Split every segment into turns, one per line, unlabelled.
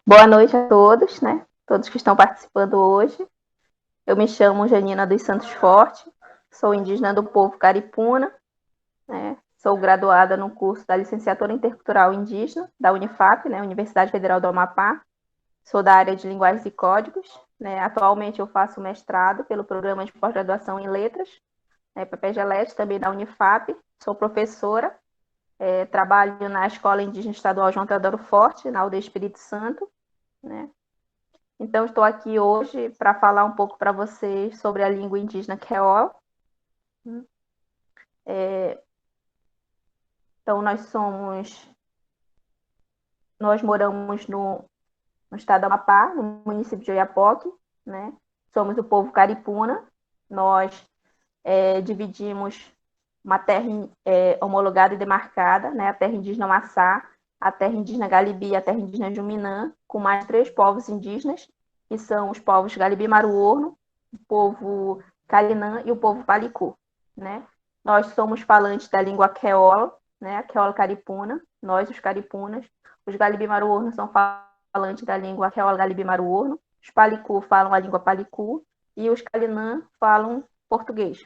Boa noite a todos, né? Todos que estão participando hoje. Eu me chamo Janina dos Santos Forte, sou indígena do povo Caripuna, né? Sou graduada no curso da Licenciatura Intercultural Indígena da Unifap, né? Universidade Federal do Amapá. Sou da área de Linguagens e Códigos, né? Atualmente eu faço mestrado pelo Programa de Pós-Graduação em Letras, né? PPGLET, também da Unifap. Sou professora, trabalho na Escola Indígena Estadual João Teodoro Forte, na Aldeia Espírito Santo, né? Então, estou aqui hoje para falar um pouco para vocês sobre a língua indígena Kiowa. Então, nós moramos no estado do Amapá, no município de Oiapoque, né? Somos o povo Caripuna. Nós dividimos uma terra homologada e demarcada, né? A terra indígena Massá, a terra indígena Galibi e a terra indígena Juminã, com mais 3 povos indígenas, que são os povos Galibi Maruorno, o povo Calinã e o povo Palicu, né? Nós somos falantes da língua Queola, né? A Queola Caripuna, nós, os Caripunas. Os Galibi Maruorno são falantes da língua Queola Galibi Maruorno, os Palicu falam a língua Palicu e os Calinã falam português,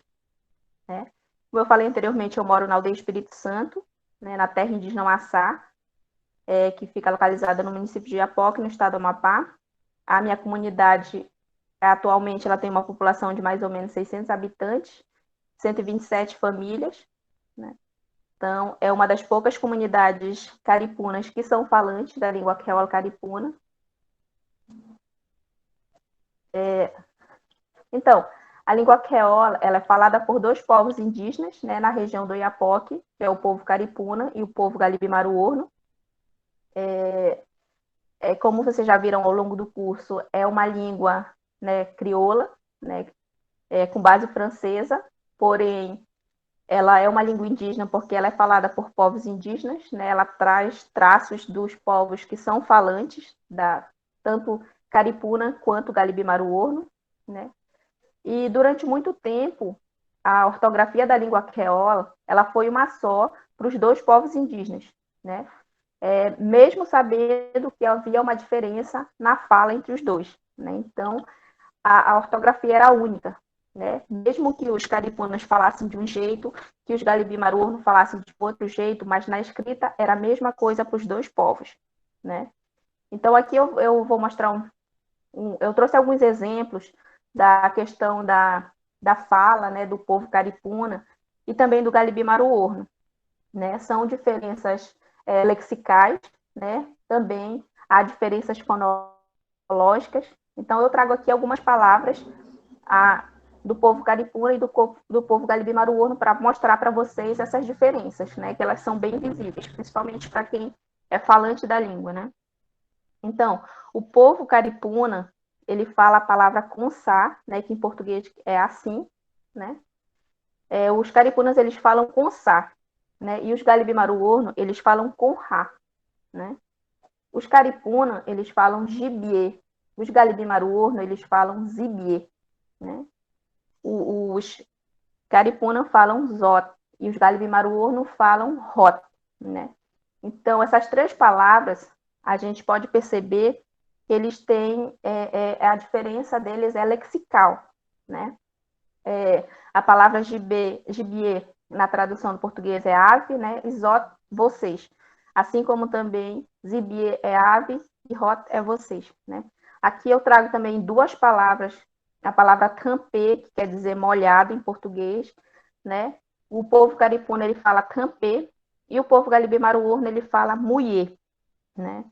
né? Como eu falei anteriormente, eu moro na Aldeia Espírito Santo, né, na terra indígena Massá, que fica localizada no município de Iapoque, no estado do Amapá. A minha comunidade, atualmente, ela tem uma população de mais ou menos 600 habitantes, 127 famílias, né? Então, é uma das poucas comunidades caripunas que são falantes da língua queola caripuna. Então, a língua queola, ela é falada por 2 povos indígenas, né, na região do Iapoque, que é o povo caripuna e o povo Galibi-Maruorno. Como vocês já viram ao longo do curso, é uma língua, né, crioula, né, com base francesa, porém ela é uma língua indígena porque ela é falada por povos indígenas, né? Ela traz traços dos povos que são falantes, tanto Caripuna quanto Galibi-Maruorno, né? E durante muito tempo, a ortografia da língua queola, ela foi uma só para os 2 povos indígenas, né? Mesmo sabendo que havia uma diferença na fala entre os dois, né? Então, a ortografia era única, né? Mesmo que os caripunas falassem de um jeito, que os galibi-maruorno falassem de outro jeito, mas na escrita era a mesma coisa para os 2 povos, né? Então, aqui eu vou mostrar eu trouxe alguns exemplos da questão da fala, né, do povo caripuna e também do galibi-maruorno, né? São diferenças lexicais, né? Também há diferenças fonológicas. Então, eu trago aqui algumas palavras do povo caripuna e do povo galibi-maruorno para mostrar para vocês essas diferenças, né? Que elas são bem visíveis, principalmente para quem é falante da língua, né? Então, o povo caripuna, ele fala a palavra consá, né? Que em português é assim, né? Os caripunas, eles falam consá, né? E os galibi-maruorno, eles falam com rá, né? Os caripuna, eles falam gibiê. Os galibi-maruorno, eles falam zibiê, né? Os caripuna falam zot e os galibi-maruorno falam rot, né? Então, essas 3 palavras, a gente pode perceber que eles têm, a diferença deles é lexical, né? A palavra gibier, na tradução do português, é ave, né? E zot, vocês. Assim como também zibier é ave e rot é vocês, né? Aqui eu trago também 2 palavras, a palavra campê, que quer dizer molhado em português, né? O povo caripuna, ele fala campê, e o povo galibi-maruorno, ele fala mulher, né?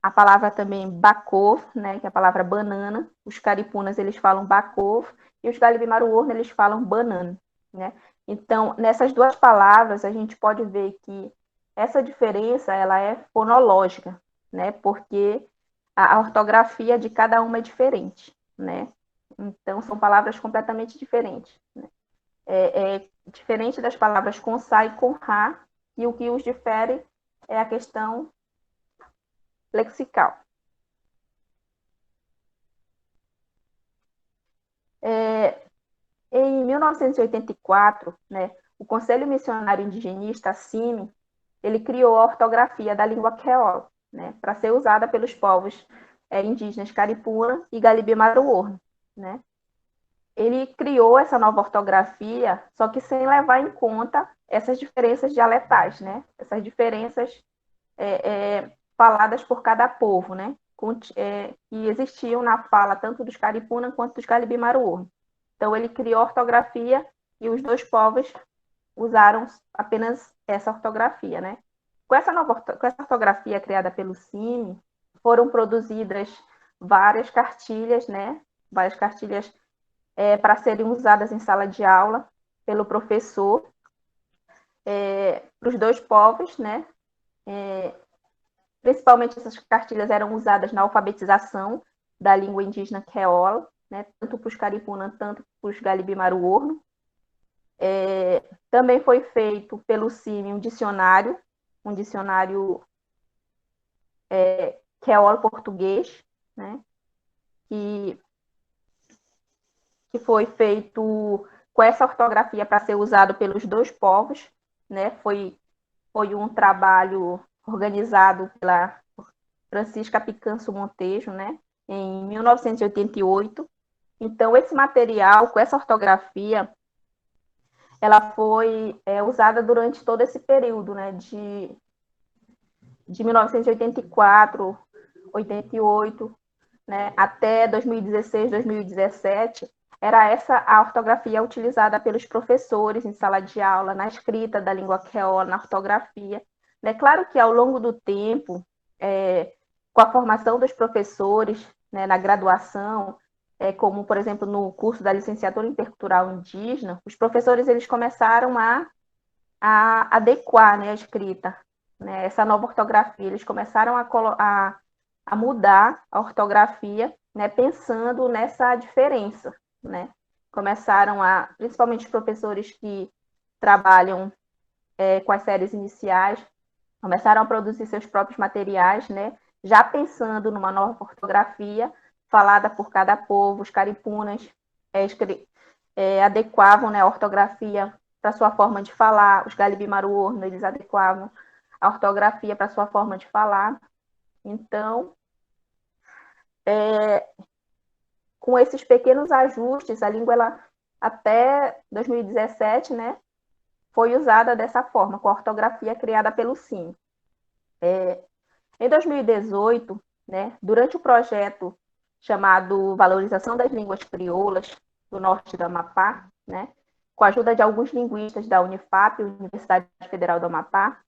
A palavra também bacov, né, que é a palavra banana, os caripunas, eles falam bacov, e os galibi-maruorno, eles falam banana, né? Então, nessas 2 palavras, a gente pode ver que essa diferença, ela é fonológica, né? Porque a ortografia de cada uma é diferente, né? Então, são palavras completamente diferentes, né? Diferente das palavras com sa e com ra, e o que os difere é a questão lexical. Em 1984, né, o Conselho Missionário Indigenista, CIMI, ele criou a ortografia da língua queola, né, para ser usada pelos povos indígenas Caripuna e Galibi-Maruorno, né? Ele criou essa nova ortografia, só que sem levar em conta essas diferenças dialetais, né? Essas diferenças faladas por cada povo, né? Que existiam na fala tanto dos Caripuna quanto dos Galibi-Maruorno. Então, ele criou a ortografia e os dois povos usaram apenas essa ortografia, né? Com essa ortografia criada pelo CIMI, foram produzidas várias cartilhas, né? Várias cartilhas para serem usadas em sala de aula pelo professor, para os dois povos, né? Principalmente essas cartilhas eram usadas na alfabetização da língua indígena queola, né? Tanto para os Caripuna, tanto para os Galibi-Maruorno. Também foi feito pelo CIMI um dicionário queolo-português, né? Que foi feito com essa ortografia para ser usado pelos dois povos, né? Foi um trabalho organizado pela Francisca Picanso Montejo, né? Em 1988. Então, esse material, com essa ortografia, ela foi usada durante todo esse período, né? De 1984, 88, né? Até 2016, 2017, era essa a ortografia utilizada pelos professores em sala de aula, na escrita da língua queola, na ortografia. É claro que ao longo do tempo, com a formação dos professores, né, na graduação, como, por exemplo, no curso da licenciatura intercultural indígena, os professores eles começaram a adequar, né, a escrita, né, essa nova ortografia. Eles começaram a mudar a ortografia, né, pensando nessa diferença, né? Começaram principalmente os professores que trabalham com as séries iniciais, começaram a produzir seus próprios materiais, né? Já pensando numa nova ortografia falada por cada povo. Os caripunas adequavam, né, a ortografia para sua forma de falar. Os Galibi-Maruorno, eles adequavam a ortografia para sua forma de falar. Então, com esses pequenos ajustes, a língua, ela, até 2017, né, foi usada dessa forma, com a ortografia criada pelo CIMI. Em 2018, né, durante o projeto chamado Valorização das Línguas Crioulas do Norte do Amapá, né, com a ajuda de alguns linguistas da Unifap, Universidade Federal do Amapá,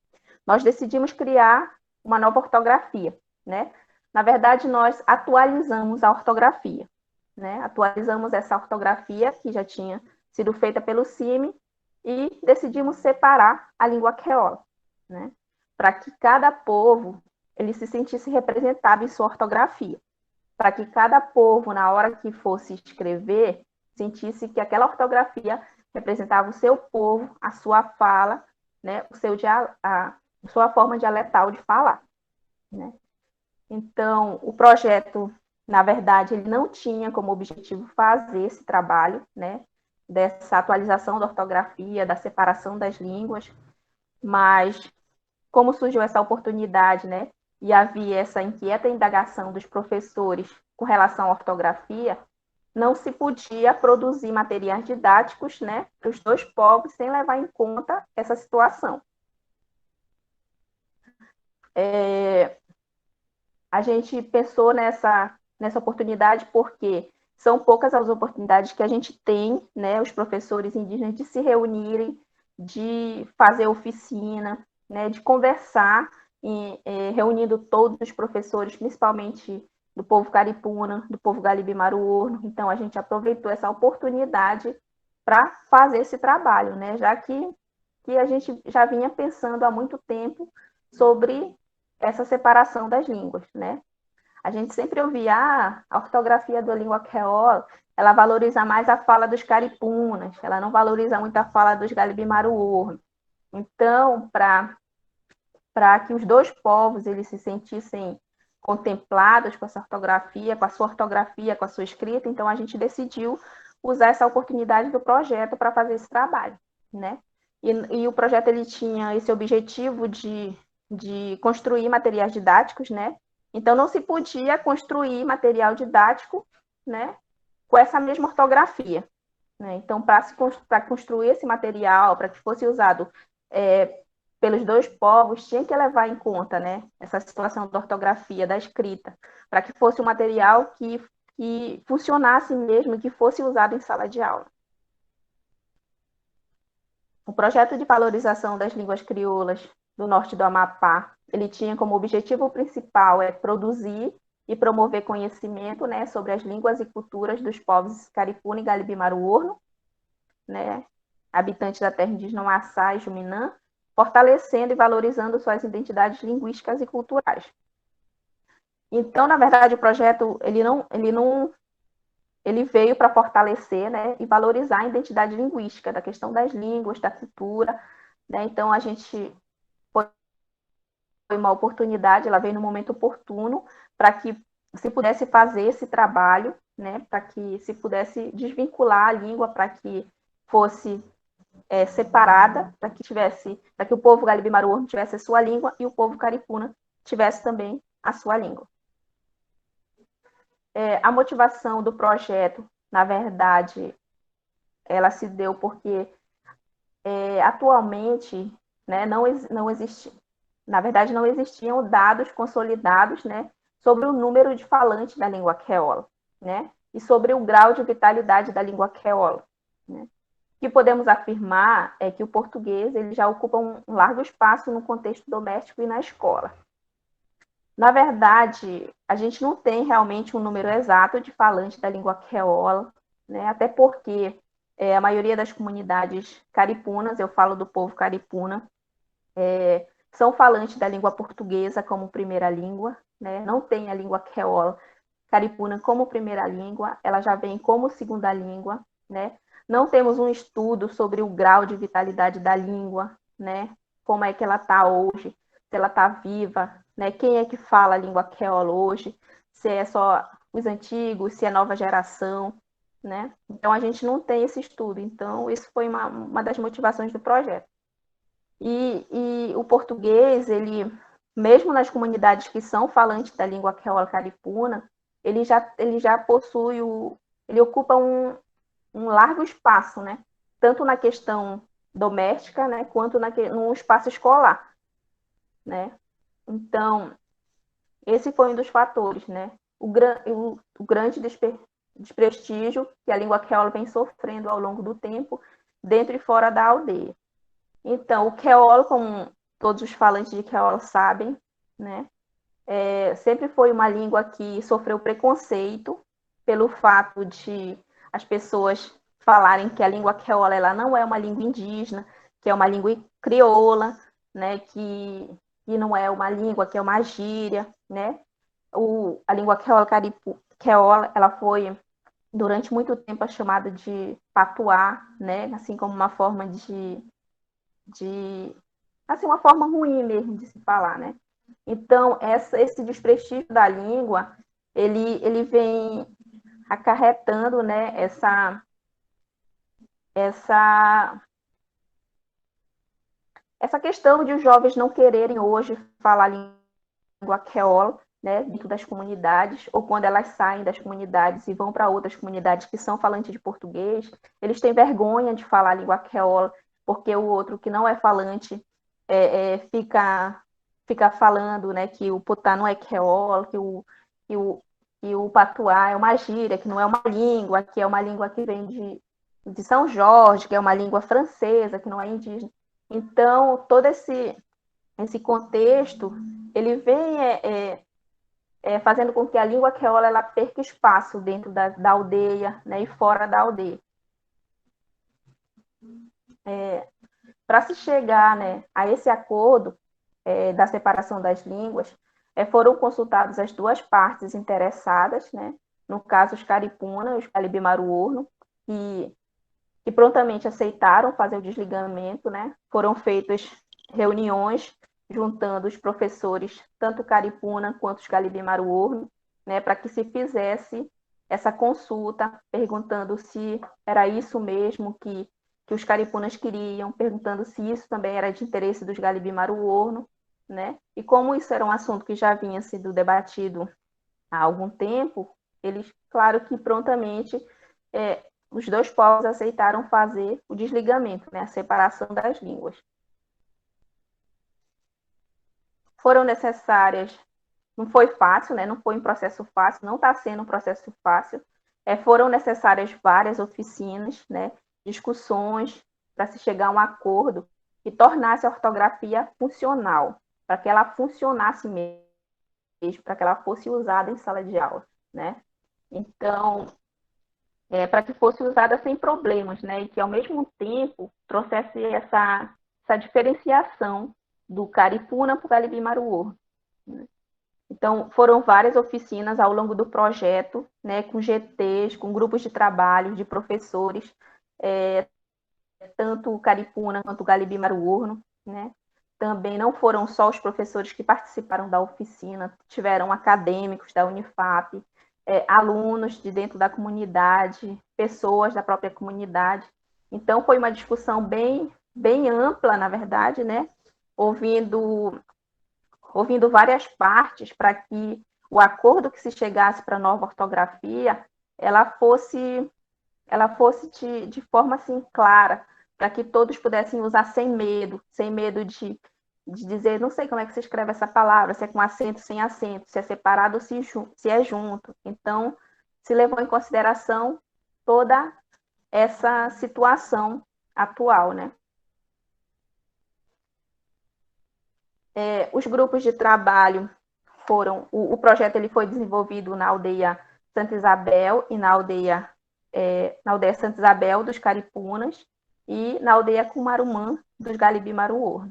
nós decidimos criar uma nova ortografia, né? Na verdade, nós atualizamos a ortografia, né? Atualizamos essa ortografia que já tinha sido feita pelo CIMI e decidimos separar a língua queola, né? Para que cada povo ele se sentisse representado em sua ortografia, para que cada povo, na hora que fosse escrever, sentisse que aquela ortografia representava o seu povo, a sua fala, né? A sua forma dialetal de falar, né? Então, o projeto, na verdade, ele não tinha como objetivo fazer esse trabalho, né, dessa atualização da ortografia, da separação das línguas, mas como surgiu essa oportunidade, né, e havia essa inquieta indagação dos professores com relação à ortografia, não se podia produzir materiais didáticos, né, para os dois povos sem levar em conta essa situação. A gente pensou nessa oportunidade porque são poucas as oportunidades que a gente tem, né, os professores indígenas, de se reunirem, de fazer oficina, né, de conversar, reunindo todos os professores, principalmente do povo Caripuna, do povo Galibi-Maruorno. Então, a gente aproveitou essa oportunidade para fazer esse trabalho, né, já que a gente já vinha pensando há muito tempo sobre essa separação das línguas, né? A gente sempre ouvia a ortografia da língua queola, ela valoriza mais a fala dos caripunas, ela não valoriza muito a fala dos Galibi-Maruorno. Então, para que os dois povos eles se sentissem contemplados com essa ortografia, com a sua ortografia, com a sua escrita, então a gente decidiu usar essa oportunidade do projeto para fazer esse trabalho, né? E o projeto ele tinha esse objetivo de de construir materiais didáticos, né? Então, não se podia construir material didático, né, com essa mesma ortografia, né? Então, para construir esse material, para que fosse usado pelos dois povos, tinha que levar em conta, né, essa situação da ortografia, da escrita, para que fosse um material que funcionasse mesmo, que fosse usado em sala de aula. O projeto de valorização das línguas crioulas do norte do Amapá, ele tinha como objetivo principal produzir e promover conhecimento, né, sobre as línguas e culturas dos povos Caripuna e Galibi-Maruorno, né, habitantes da terra indígena Maçá e Juminã, fortalecendo e valorizando suas identidades linguísticas e culturais. Então, na verdade, o projeto ele veio para fortalecer, né, e valorizar a identidade linguística, da questão das línguas, da cultura, né? Então, a gente foi uma oportunidade, ela veio no momento oportuno para que se pudesse fazer esse trabalho, né, para que se pudesse desvincular a língua, para que fosse separada, para que o povo Galibi-Maruorno tivesse a sua língua e o povo Caripuna tivesse também a sua língua. A motivação do projeto, na verdade, ela se deu porque atualmente, né, não existe, na verdade, não existiam dados consolidados, né, sobre o número de falantes da língua queola, né, e sobre o grau de vitalidade da língua queola, né. O que podemos afirmar é que o português ele já ocupa um largo espaço no contexto doméstico e na escola. Na verdade, a gente não tem realmente um número exato de falantes da língua queola, né? Até porque a maioria das comunidades caripunas, eu falo do povo caripuna, são falantes da língua portuguesa como primeira língua, né? Não tem a língua queola caripuna como primeira língua, ela já vem como segunda língua, né? Não temos um estudo sobre o grau de vitalidade da língua, né? Como é que ela está hoje, se ela está viva, né? Quem é que fala a língua queola hoje, se é só os antigos, se é nova geração, né? Então, a gente não tem esse estudo. Então, isso foi uma das motivações do projeto. E o português, ele, mesmo nas comunidades que são falantes da língua queola caripuna, ele já possui ele ocupa um largo espaço, né? Tanto na questão doméstica, né, quanto no espaço escolar, né? Então, esse foi um dos fatores, né? O grande desprestígio que a língua queola vem sofrendo ao longo do tempo, dentro e fora da aldeia. Então, o queolo, como todos os falantes de queolo sabem, né, sempre foi uma língua que sofreu preconceito pelo fato de as pessoas falarem que a língua queola ela não é uma língua indígena, que é uma língua crioula, né, que não é uma língua, que é uma gíria, né? A língua queola, ela foi durante muito tempo chamada de patuá, né, assim como uma forma assim, uma forma ruim mesmo de se falar, né? Então, esse desprestígio da língua, ele vem acarretando, né, essa questão de os jovens não quererem hoje falar a língua queola, né, dentro das comunidades, ou quando elas saem das comunidades e vão para outras comunidades que são falantes de português, eles têm vergonha de falar a língua queola, porque o outro que não é falante fica falando, né, que o potá não é queola, que o patuá é uma gíria, que não é uma língua, que é uma língua que vem de São Jorge, que é uma língua francesa, que não é indígena. Então, todo esse contexto, ele vem fazendo com que a língua queola ela perca espaço dentro da aldeia, né, e fora da aldeia. Para se chegar, né, a esse acordo da separação das línguas, foram consultadas as duas partes interessadas, né, no caso os Caripuna e os Galibi-Maruorno, que prontamente aceitaram fazer o desligamento, né? Foram feitas reuniões juntando os professores, tanto Caripuna quanto os Galibi-Maruorno, né, para que se fizesse essa consulta, perguntando se era isso mesmo que os caripunas queriam, perguntando se isso também era de interesse dos Galibi-Maruorno, né? E como isso era um assunto que já vinha sido debatido há algum tempo, eles, claro que prontamente, os dois povos aceitaram fazer o desligamento, né? A separação das línguas. Foram necessárias, não foi fácil, né? Não foi um processo fácil, não está sendo um processo fácil. Foram necessárias várias oficinas, né? Discussões para se chegar a um acordo que tornasse a ortografia funcional, para que ela funcionasse mesmo, para que ela fosse usada em sala de aula, né? Então, para que fosse usada sem problemas, né? E que ao mesmo tempo trouxesse essa diferenciação do Caripuna para o Galibi-Maruor. Né? Então, foram várias oficinas ao longo do projeto, né, com GTs, com grupos de trabalho, de professores, tanto o Caripuna quanto o Galibi-Maruor, né? Também não foram só os professores que participaram da oficina, tiveram acadêmicos da Unifap, alunos de dentro da comunidade, pessoas da própria comunidade. Então, foi uma discussão bem ampla, na verdade, né? Ouvindo várias partes para que o acordo que se chegasse para a nova ortografia, ela fosse de forma assim clara, para que todos pudessem usar sem medo de dizer, não sei como é que se escreve essa palavra, se é com acento, sem acento, se é separado ou se é junto. Então, se levou em consideração toda essa situação atual, né? Os grupos de trabalho o projeto ele foi desenvolvido na aldeia Santa Isabel e na aldeia Santa Isabel dos Caripunas e na aldeia Cumarumã dos Galibi-Maruor.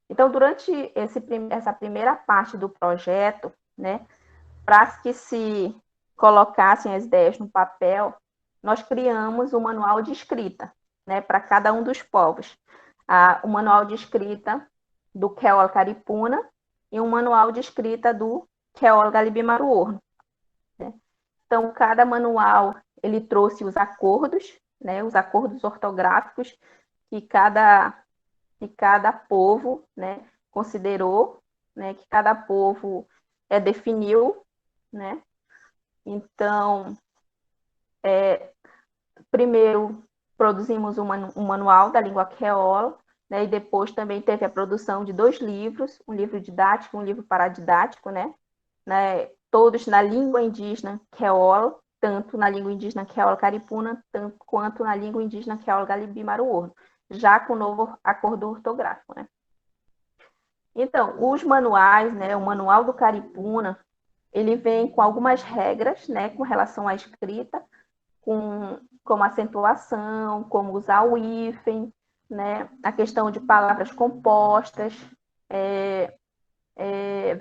Então, durante essa primeira parte do projeto, né, para que se colocassem as ideias no papel, nós criamos um manual de escrita, né, para cada um dos povos. O manual de escrita do Keol Caripuna e um manual de escrita do Keol Galibi-Maruor. Né? Então, cada manual ele trouxe os acordos, né, os acordos ortográficos que cada povo, né, considerou, né, que cada povo definiu, né? Então, primeiro produzimos um manual da língua creola, né, e depois também teve a produção de 2 livros, um livro didático e um livro paradidático, né, todos na língua indígena creola, tanto na língua indígena creola caripuna, tanto quanto na língua indígena creola galibi-maruor, já com o novo acordo ortográfico, né. Então, os manuais, né, o manual do caripuna, ele vem com algumas regras, né, com relação à escrita, como acentuação, como usar o hífen, né, a questão de palavras compostas,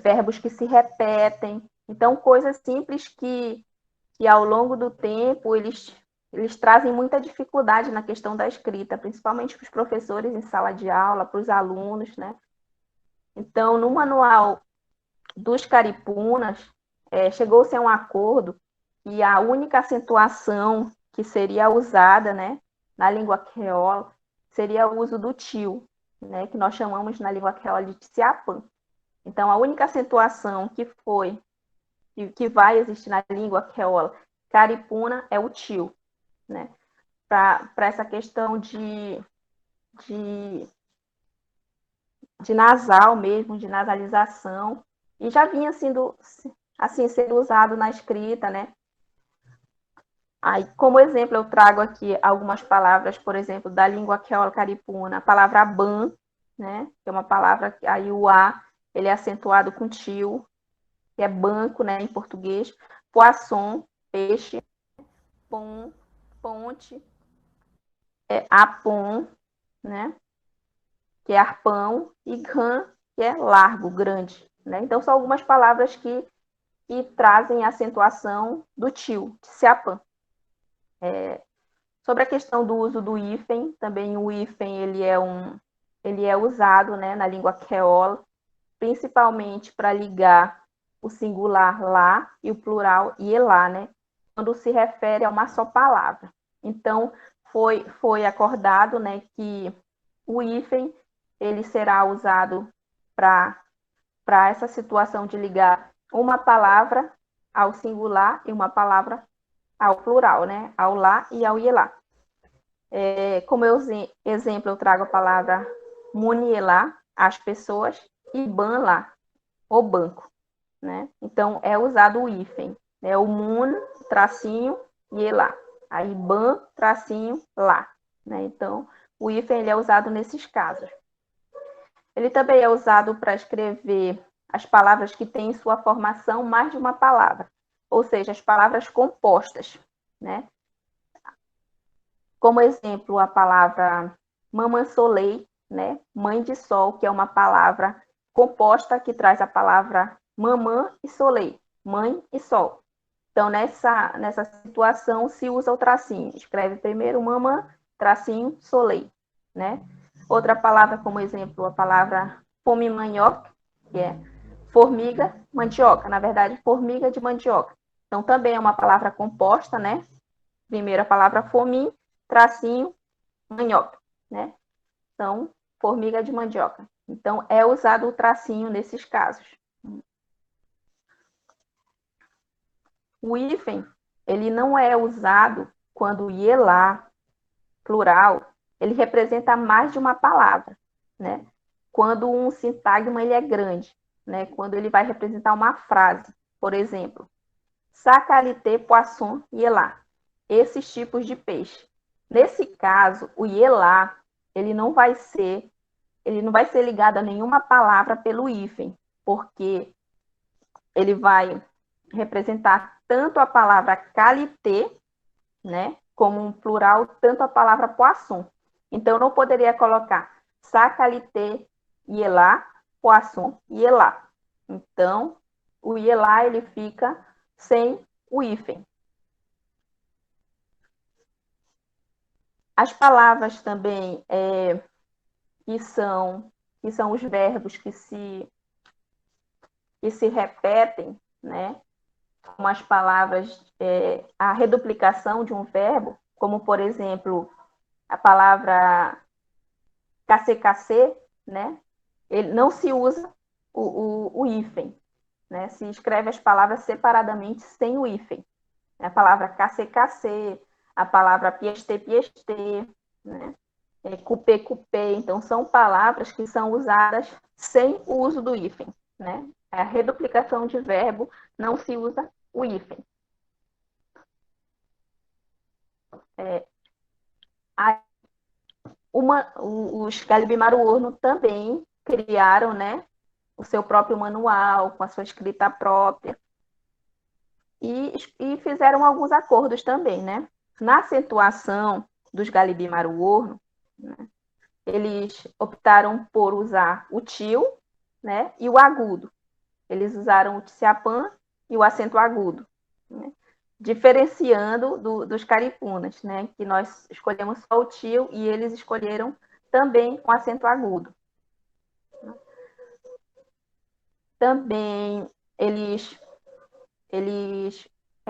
verbos que se repetem. Então, coisas simples que ao longo do tempo eles trazem muita dificuldade na questão da escrita, principalmente para os professores em sala de aula, para os alunos, né? Então, no manual dos caripunas, chegou-se a um acordo que a única acentuação que seria usada, né, na língua creola seria o uso do tio, né, que nós chamamos na língua creola de tsiapã. Então, a única acentuação que vai existir na língua creola caripuna é o tio, né, para essa questão de nasal mesmo, de nasalização, e já vinha sendo usado na escrita, né? Aí, como exemplo, eu trago aqui algumas palavras, por exemplo, da língua creola caripuna, a palavra ban, né? Que é uma palavra que aí o A ele é acentuado com tio, que é banco, né, em português. Poisson, peixe. Pon, ponte. Apon, né? Que é arpão, e gran, que é largo, grande. Né? Então, são algumas palavras que trazem a acentuação do tio, de Siapã. Sobre a questão do uso do hífen, também o hífen ele é usado, né, na língua creola, principalmente para ligar o singular lá e o plural ielá, né, quando se refere a uma só palavra. Então, foi acordado, né, que o hífen ele será usado para para essa situação de ligar uma palavra ao singular e uma palavra ao plural, né? Ao lá e ao ielá. Como exemplo, eu trago a palavra munielá, as pessoas, e banlá, o banco, né? Então, é usado o hífen, né? O mun, tracinho, ielá. Aí, ban, tracinho, lá. Né? Então, o hífen ele é usado nesses casos. Ele também é usado para escrever as palavras que têm em sua formação mais de uma palavra, ou seja, as palavras compostas, né? Como exemplo, a palavra mamãe solei, né? Mãe de sol, que é uma palavra composta que traz a palavra mamã e solei, mãe e sol. Então, nessa situação, se usa o tracinho. Escreve primeiro mamã, tracinho, solei, né? Outra palavra, como exemplo, a palavra fome-manioca, que é formiga, mandioca. Na verdade, formiga de mandioca. Então, também é uma palavra composta, né? Primeiro a palavra fomim, tracinho, manioca, né? Então, formiga de mandioca. Então, é usado o tracinho nesses casos. O hífen, ele não é usado quando o ielá, plural, ele representa mais de uma palavra, né? Quando um sintagma ele é grande, né? Quando ele vai representar uma frase, por exemplo, sacalité, poisson, ielá. Esses tipos de peixe. Nesse caso, o ielá, ele não vai ser ligado a nenhuma palavra pelo hífen, porque ele vai representar tanto a palavra qualité, né, como um plural, tanto a palavra poisson. Então, eu não poderia colocar sa qualité ielá, poisson ielá. Então, o ielá, ele fica sem o hífen. As palavras também que são os verbos que se repetem, né? Como as palavras, a reduplicação de um verbo, como, por exemplo, a palavra kckc, né? Ele não se usa o hífen, né? Se escreve as palavras separadamente sem o hífen. A palavra kckc, a palavra pieste, né? Cupê. Então, são palavras que são usadas sem o uso do hífen, né? A reduplicação de verbo não se usa o hífen. Os Galibimaru também criaram, né, o seu próprio manual, com a sua escrita própria, e fizeram alguns acordos também, né? Na acentuação dos Galibimaru, né, eles optaram por usar o tio, né, e o agudo. Eles usaram o tsiapã e o acento agudo, né, diferenciando dos caripunas, né, que nós escolhemos só o tio e eles escolheram também com acento agudo. Também eles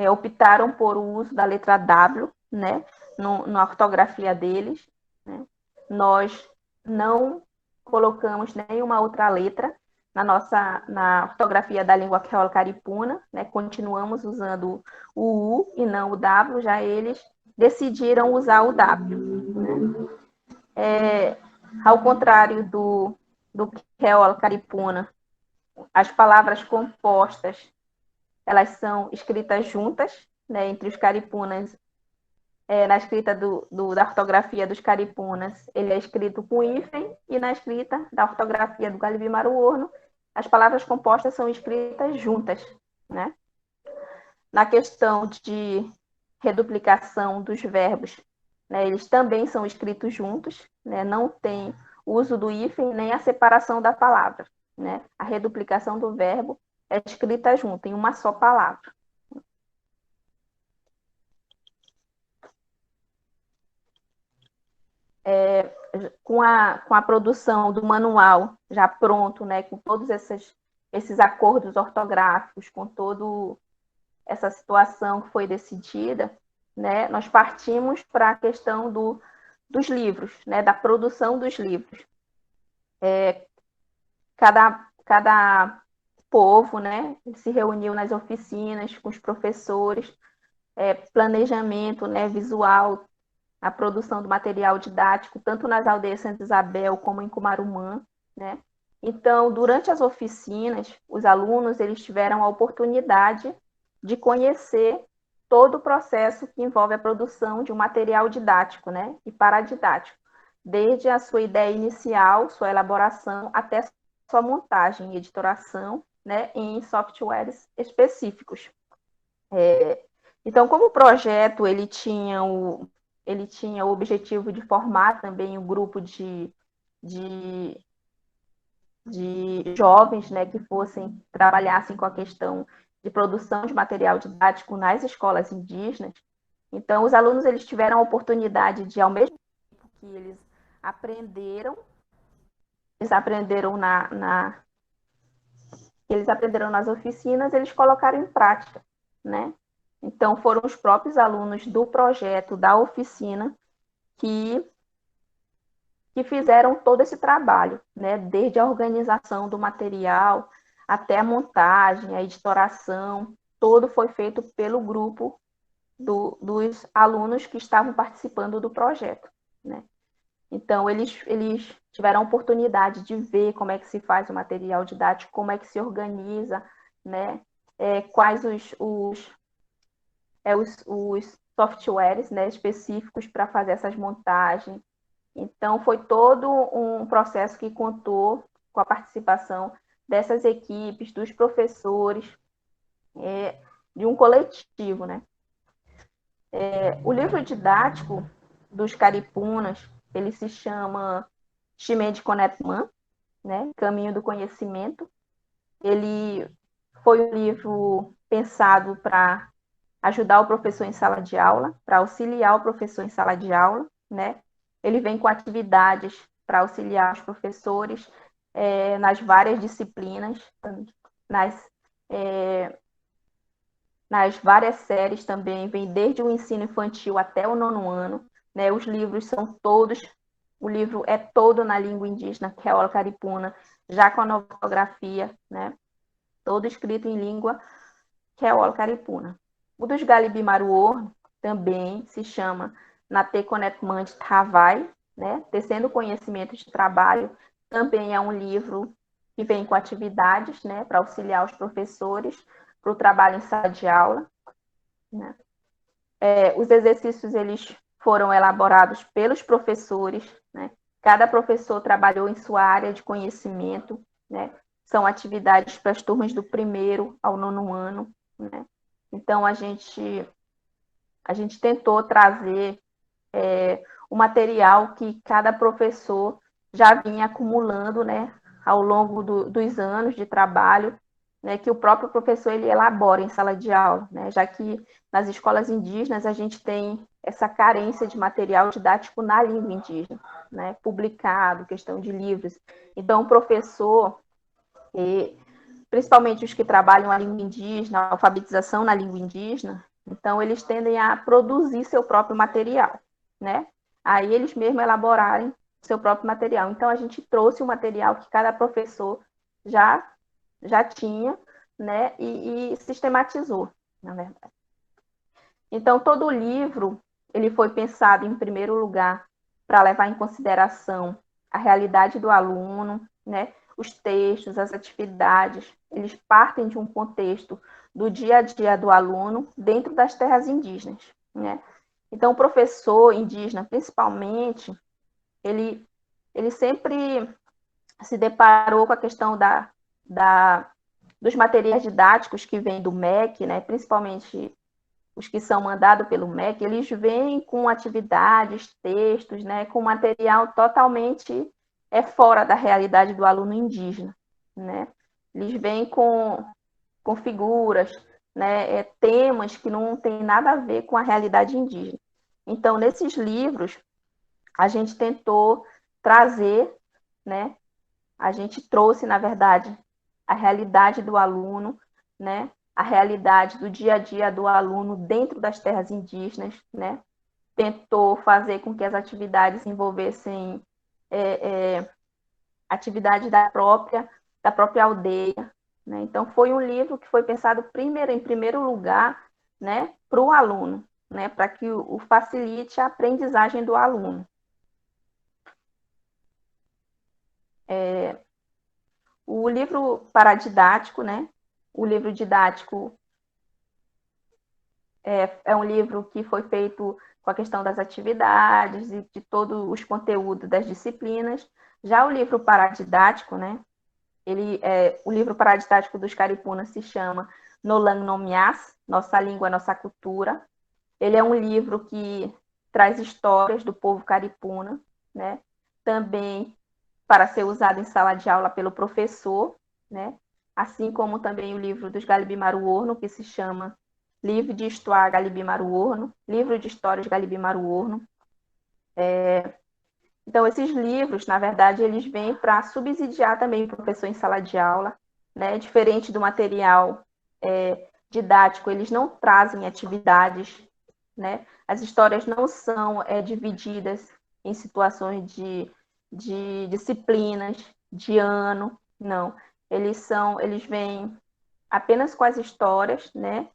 optaram por o uso da letra W, né, na ortografia deles, né. Nós não colocamos nenhuma outra letra na ortografia da língua creola caripuna, né, continuamos usando o U e não o W, já eles decidiram usar o W. Né. Ao contrário do creola caripuna, as palavras compostas, elas são escritas juntas, né, entre os caripunas. Na escrita da ortografia dos caripunas, ele é escrito com hífen, e na escrita da ortografia do Galibimaru, as palavras compostas são escritas juntas, né? Na questão de reduplicação dos verbos, né, eles também são escritos juntos, né? Não tem uso do hífen nem a separação da palavra, né? A reduplicação do verbo é escrita junto, em uma só palavra. Com a produção do manual já pronto, né, com todos esses acordos ortográficos, com toda essa situação que foi decidida, né, nós partimos para a questão dos livros, né, da produção dos livros. Cada povo, né? Ele se reuniu nas oficinas com os professores, planejamento, né, visual, a produção do material didático, tanto nas aldeias Santa Isabel como em Cumarumã, né? Então, durante as oficinas, os alunos eles tiveram a oportunidade de conhecer todo o processo que envolve a produção de um material didático, né, e paradidático, desde a sua ideia inicial, sua elaboração, até sua montagem e editoração, né, em softwares específicos. Então, como o projeto ele tinha o objetivo de formar também um grupo de, de jovens, né, que trabalhassem com a questão de produção de material didático nas escolas indígenas. Então, os alunos eles tiveram a oportunidade de, ao mesmo tempo que eles aprenderam eles aprenderam nas oficinas, eles colocaram em prática, né? Então, foram os próprios alunos do projeto, da oficina, que fizeram todo esse trabalho, né? Desde a organização do material até a montagem, a editoração, todo foi feito pelo grupo dos alunos que estavam participando do projeto, né? Então, eles tiveram a oportunidade de ver como é que se faz o material didático, como é que se organiza, né? Quais os softwares, né, específicos para fazer essas montagens. Então, foi todo um processo que contou com a participação dessas equipes, dos professores, de um coletivo, né? O livro didático dos caripunas, ele se chama Chimede Conetman, né? Caminho do Conhecimento. Ele foi um livro pensado para ajudar o professor em sala de aula, para auxiliar o professor em sala de aula, né? Ele vem com atividades para auxiliar os professores nas várias disciplinas, nas, nas várias séries também, vem desde o ensino infantil até o 9º ano, né? Os livros são todos, o livro é todo na língua indígena, Kewala Caripuna, já com a nova ortografia, né? Todo escrito em língua Kewala Caripuna. O dos Galibi Maruor também se chama Nate Conetmand Travai, né? Tecendo Conhecimento de Trabalho, também é um livro que vem com atividades, né, para auxiliar os professores para o trabalho em sala de aula, né? Os exercícios eles foram elaborados pelos professores, né? Cada professor trabalhou em sua área de conhecimento, né? São atividades para as turmas do 1º ao 9º ano, né? Então, a gente tentou trazer o material que cada professor já vinha acumulando, né, ao longo dos anos de trabalho, né, que o próprio professor ele elabora em sala de aula, né, já que nas escolas indígenas a gente tem essa carência de material didático na língua indígena, né, publicado, questão de livros. Então, o professor, principalmente os que trabalham a língua indígena, a alfabetização na língua indígena, então eles tendem a produzir seu próprio material, né? Aí eles mesmos elaborarem seu próprio material. Então a gente trouxe o material que cada professor já tinha, né? E sistematizou, na verdade. Então todo o livro ele foi pensado em primeiro lugar para levar em consideração a realidade do aluno, né? Os textos, as atividades, eles partem de um contexto do dia a dia do aluno dentro das terras indígenas, né? Então, o professor indígena, principalmente, ele sempre se deparou com a questão dos materiais didáticos que vêm do MEC, né? Principalmente os que são mandados pelo MEC, eles vêm com atividades, textos, né? Com material totalmente fora da realidade do aluno indígena, né? Eles vêm com figuras, né? Temas que não tem nada a ver com a realidade indígena. Então, nesses livros, a gente tentou trazer, né? A gente trouxe, na verdade, a realidade do aluno, né? A realidade do dia a dia do aluno dentro das terras indígenas, né? Tentou fazer com que as atividades envolvessem atividade da própria aldeia, né? Então, foi um livro que foi pensado em primeiro lugar, né, para o aluno, né, para que o facilite a aprendizagem do aluno. O livro paradidático, né, o livro didático é um livro que foi feito com a questão das atividades e de todos os conteúdos das disciplinas. Já o livro paradidático, né, o livro paradidático dos Caripunas se chama Nolang Nomiás, Nossa Língua, Nossa Cultura. Ele é um livro que traz histórias do povo caripuna, né? Também para ser usado em sala de aula pelo professor, né? Assim como também o livro dos Galibimaru Orno, que se chama Livro de História Galibimaru Orno, Livro de Histórias Galibimaru Orno. Então, esses livros, na verdade, eles vêm para subsidiar também o professor em sala de aula, né? Diferente do material didático, eles não trazem atividades, né? As histórias não são divididas em situações de disciplinas, de ano, não. Eles vêm apenas com as histórias, né?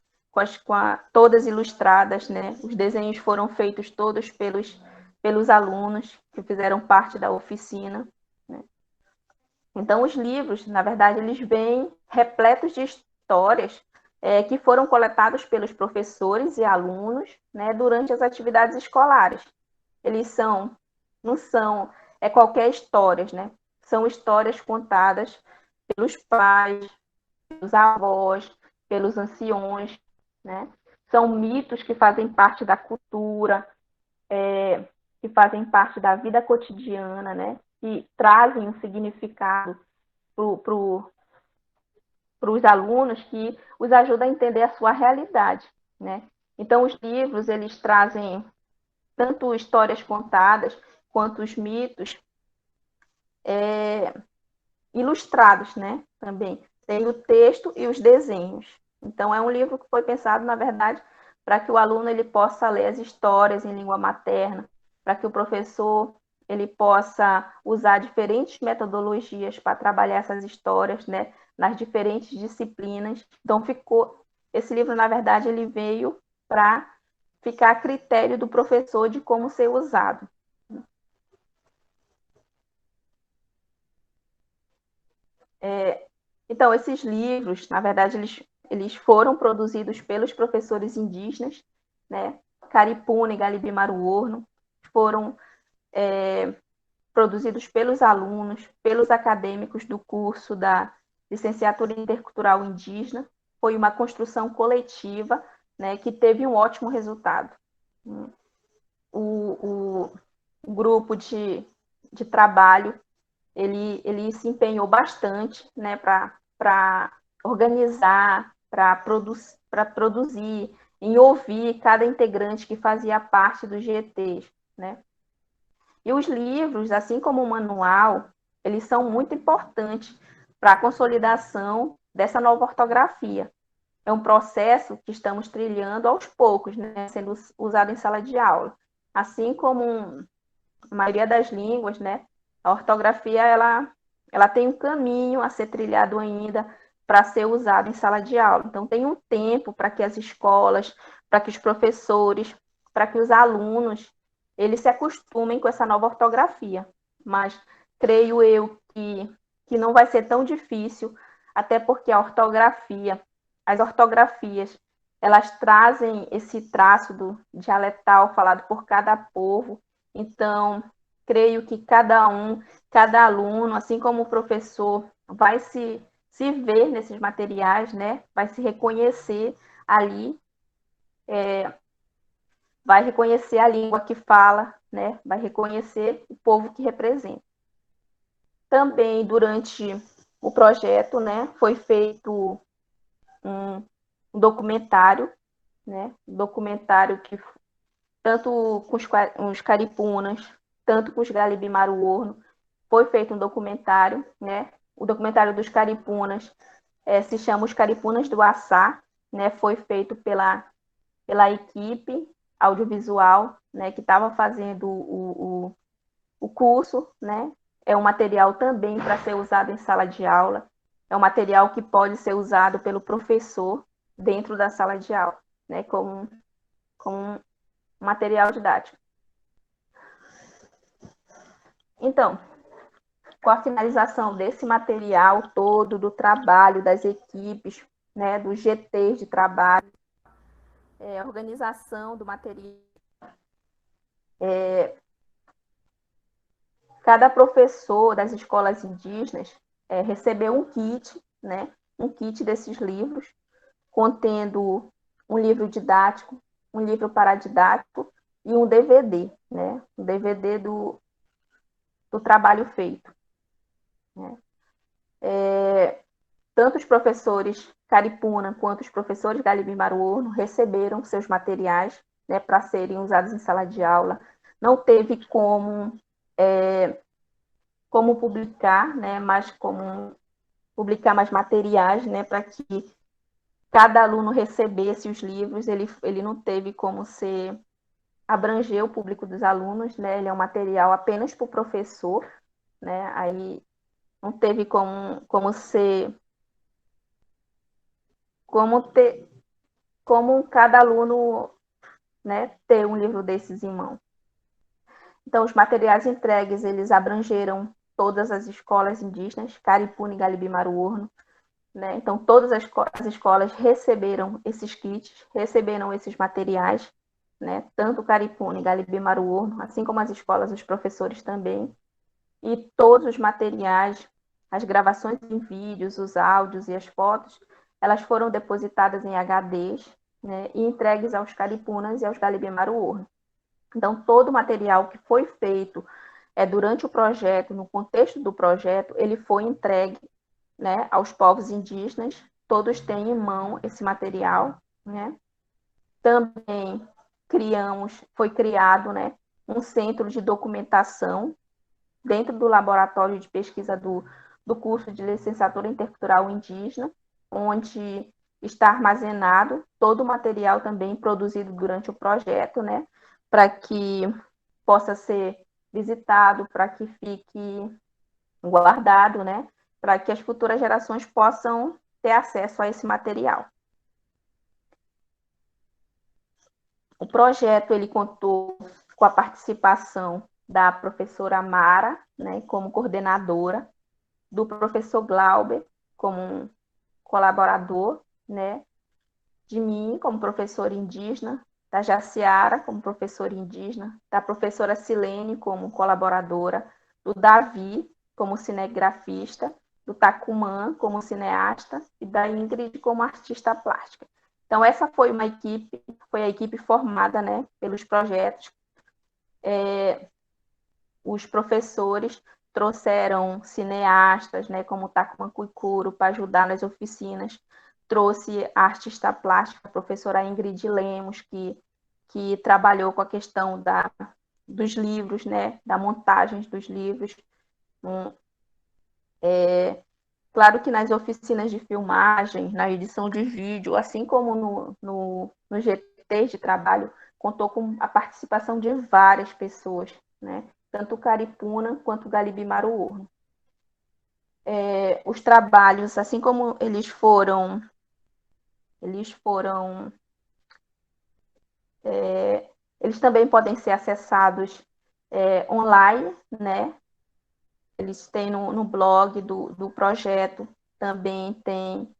Todas ilustradas, né? Os desenhos foram feitos todos pelos alunos que fizeram parte da oficina, né? Então, os livros, na verdade, eles vêm repletos de histórias que foram coletados pelos professores e alunos, né, durante as atividades escolares. Eles não são qualquer histórias, né? São histórias contadas pelos pais, pelos avós, pelos anciões, né? São mitos que fazem parte da cultura, que fazem parte da vida cotidiana, né? Que trazem um significado para os alunos que os ajuda a entender a sua realidade, né? Então, os livros, eles trazem tanto histórias contadas, quanto os mitos ilustrados, né? Também tem o texto e os desenhos. Então, é um livro que foi pensado, na verdade, para que o aluno ele possa ler as histórias em língua materna, para que o professor ele possa usar diferentes metodologias para trabalhar essas histórias, né, nas diferentes disciplinas. Então, esse livro, na verdade, ele veio para ficar a critério do professor de como ser usado. Então, esses livros, na verdade, eles foram produzidos pelos professores indígenas, né? Caripuna e Galibimaru Orno, foram produzidos pelos alunos, pelos acadêmicos do curso da Licenciatura Intercultural Indígena. Foi uma construção coletiva, né, que teve um ótimo resultado. O grupo de trabalho ele se empenhou bastante, né, para organizar, para produzir, em ouvir cada integrante que fazia parte dos GETs, né? E os livros, assim como o manual, eles são muito importantes para a consolidação dessa nova ortografia. É um processo que estamos trilhando aos poucos, né, sendo usado em sala de aula. Assim como a maioria das línguas, né, a ortografia ela tem um caminho a ser trilhado ainda para ser usado em sala de aula. Então, tem um tempo para que as escolas, para que os professores, para que os alunos, eles se acostumem com essa nova ortografia. Mas creio eu que não vai ser tão difícil, até porque as ortografias, elas trazem esse traço do dialetal falado por cada povo. Então, creio que cada aluno, assim como o professor, vai se ver nesses materiais, né? Vai se reconhecer ali, vai reconhecer a língua que fala, né? Vai reconhecer o povo que representa. Também, durante o projeto, né, foi feito um documentário, né? Um documentário que tanto com os caripunas, tanto com os Galibimaru Orno, foi feito um documentário, né? O documentário dos caripunas se chama Os Caripunas do Assá, né? Foi feito pela equipe audiovisual, né? Que estava fazendo o curso, né? É um material também para ser usado em sala de aula. é um material que pode ser usado pelo professor dentro da sala de aula, né, como um material didático. Então, com a finalização desse material todo, do trabalho das equipes, né, dos GTs de trabalho, organização do material, cada professor das escolas indígenas recebeu um kit, né, um kit desses livros, contendo um livro didático, um livro paradidático e um DVD, né, um DVD do trabalho feito. Né. Tanto os professores Caripuna quanto os professores Galibim-Baruorno receberam seus materiais, né, para serem usados em sala de aula. Não teve como publicar, né, mas como publicar mais materiais, né, para que cada aluno recebesse os livros. Ele não teve como abranger o público dos alunos, né, ele é um material apenas para o professor, né, aí não teve como cada aluno, né, ter um livro desses em mão. Então, os materiais entregues, eles abrangeram todas as escolas indígenas, Caripuna e Galibim-Baruorno, né? Então, todas as escolas receberam esses kits, receberam esses materiais, né? Tanto Caripuna e Galibim-Baruorno, assim como as escolas, os professores também. E todos os materiais, as gravações em vídeos, os áudios e as fotos, elas foram depositadas em HDs, né, e entregues aos Caripunas e aos Galibim-Baruorno. Então, todo o material que foi feito durante o projeto, no contexto do projeto, ele foi entregue, né, aos povos indígenas. Todos têm em mão esse material, né? Também foi criado, né, um centro de documentação dentro do laboratório de pesquisa do curso de licenciatura intercultural indígena, onde está armazenado todo o material também produzido durante o projeto, né, para que possa ser visitado, para que fique guardado, né, para que as futuras gerações possam ter acesso a esse material. O projeto ele contou com a participação da professora Mara, né, como coordenadora, do professor Glauber como um colaborador, né, de mim como professora indígena, da Jaciara como professora indígena, da professora Silene como colaboradora, do Davi como cinegrafista, do Tacumã como cineasta e da Ingrid como artista plástica. Então, essa foi a equipe formada, né, pelos projetos. Os professores trouxeram cineastas, né, como Tacumã Cuicuro, para ajudar nas oficinas. Trouxe a artista plástica, a professora Ingrid Lemos, que trabalhou com a questão dos livros, né, da montagem dos livros. Claro que nas oficinas de filmagem, na edição de vídeo, assim como no GT de trabalho, contou com a participação de várias pessoas, né? Tanto o Caripuna quanto o Galibim-Baruorno. Os trabalhos, assim como eles também podem ser acessados online, né? Eles têm no blog do projeto, também tem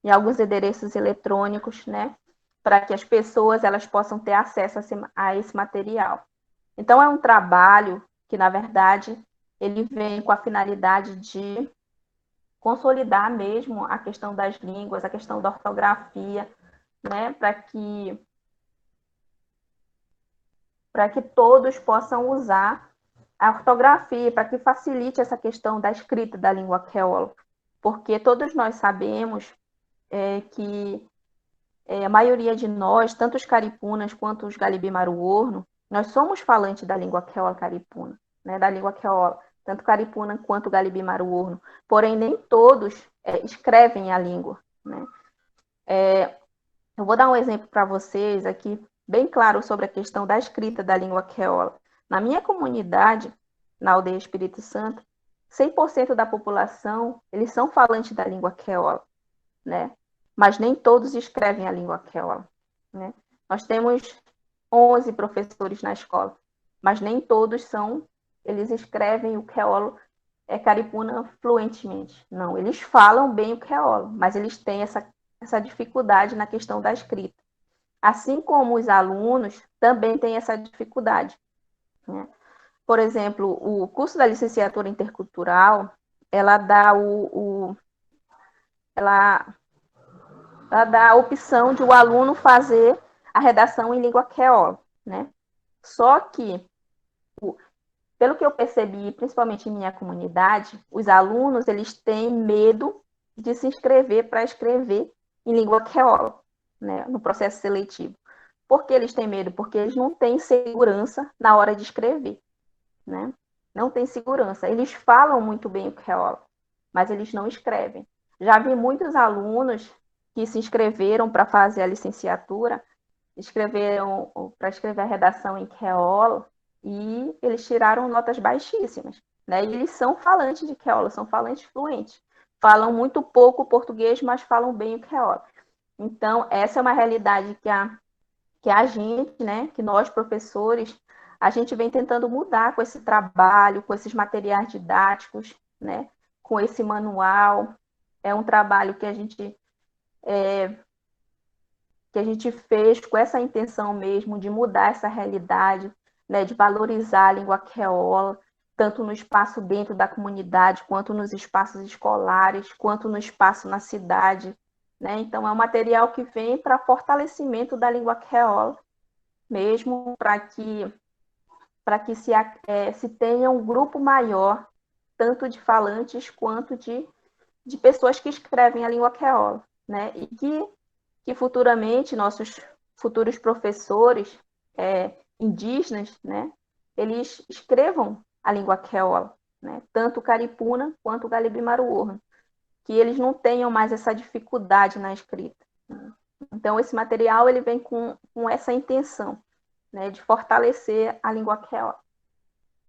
em alguns endereços eletrônicos, né? Para que as pessoas elas possam ter acesso a esse material. Então, é um trabalho que, na verdade, ele vem com a finalidade de consolidar mesmo a questão das línguas, a questão da ortografia, né? Para que todos possam usar a ortografia, para que facilite essa questão da escrita da língua creola. Porque todos nós sabemos que a maioria de nós, tanto os caripunas quanto os Galibim-Baruorno, nós somos falantes da língua creola caripuna, né, da língua creola, tanto caripuna quanto Galibim-Baruorno. Porém, nem todos escrevem a língua, né? Eu vou dar um exemplo para vocês aqui, bem claro, sobre a questão da escrita da língua creola. Na minha comunidade, na aldeia Espírito Santo, 100% da população, eles são falantes da língua queola, né? Mas nem todos escrevem a língua queola, né? Nós temos 11 professores na escola, mas nem todos eles escrevem o queolo caripuna fluentemente. Não, eles falam bem o queolo, mas eles têm essa dificuldade na questão da escrita. Assim como os alunos também têm essa dificuldade, né? Por exemplo, o curso da licenciatura intercultural, ela dá ela, ela dá a opção de o aluno fazer a redação em língua queolo, né? Só que, pelo que eu percebi, principalmente em minha comunidade, os alunos eles têm medo de se inscrever para escrever em língua queolo, né, no processo seletivo. Por que eles têm medo? Porque eles não têm segurança na hora de escrever, né? Não tem segurança. Eles falam muito bem o queolo, mas eles não escrevem. Já vi muitos alunos que se inscreveram para fazer a licenciatura, escreveram para escrever a redação em queolo e eles tiraram notas baixíssimas, né? E eles são falantes de queolo, são falantes fluentes. Falam muito pouco português, mas falam bem o queolo. Então, essa é uma realidade que a gente, né, que nós professores, a gente vem tentando mudar com esse trabalho, com esses materiais didáticos, né, com esse manual. É um trabalho que a gente fez com essa intenção mesmo de mudar essa realidade, né, de valorizar a língua queola, tanto no espaço dentro da comunidade, quanto nos espaços escolares, quanto no espaço na cidade, né? Então, é um material que vem para fortalecimento da língua queola, mesmo para que se tenha um grupo maior, tanto de falantes quanto de pessoas que escrevem a língua queola, né? E que futuramente nossos futuros professores indígenas, né, eles escrevam a língua queola, né, tanto o caripuna quanto o galibimaruorra, que eles não tenham mais essa dificuldade na escrita. Então, esse material ele vem com essa intenção, né, de fortalecer a língua queola.